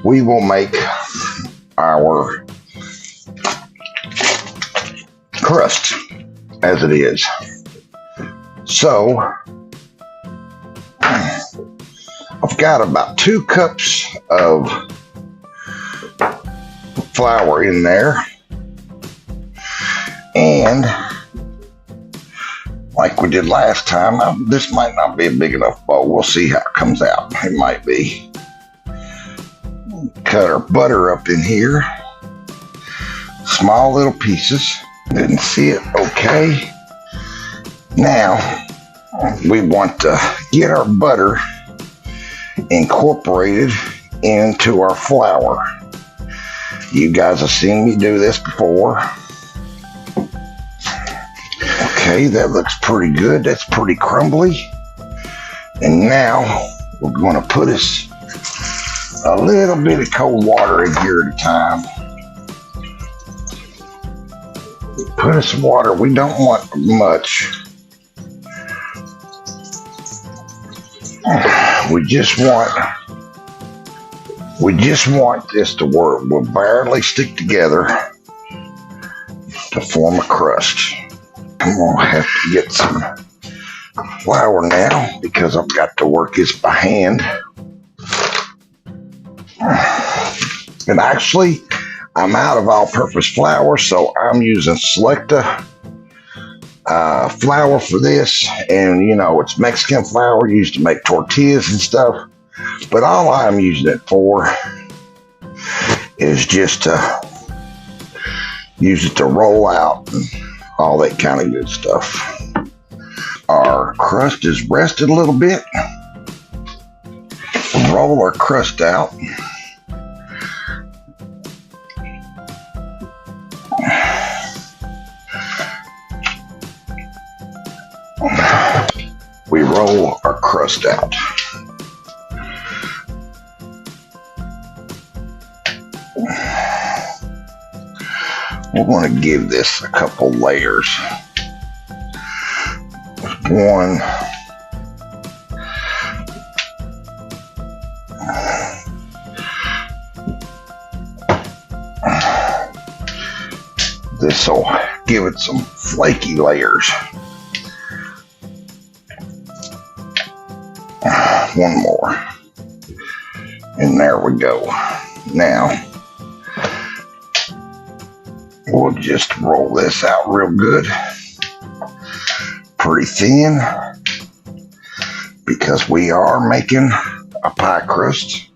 we will make our crust as it is. So I've got about 2 cups of flour in there, and like we did last time, this might not be a big enough bowl. We'll see how it comes out. It might be. Cut our butter up in here, small little pieces. Didn't see it. Okay. Now we want to get our butter incorporated into our flour. You guys have seen me do this before. Okay, that looks pretty good. That's pretty crumbly. And now we're going to put us a little bit of cold water in here at a time. Put us some water. We don't want much. We just want this to work. We'll barely stick together to form a crust. I'm gonna have to get some flour now because I've got to work this by hand. And actually, I'm out of all-purpose flour, so I'm using Selecta flour for this. And you know, it's Mexican flour used to make tortillas and stuff. But all I'm using it for is just to use it to roll out and all that kind of good stuff. Our crust is rested a little bit. Roll our crust out. We roll our crust out. We're going to give this a couple layers. One. This will give it some flaky layers. One more. And there we go. Now, we'll just roll this out real good. Pretty thin. Because we are making a pie crust.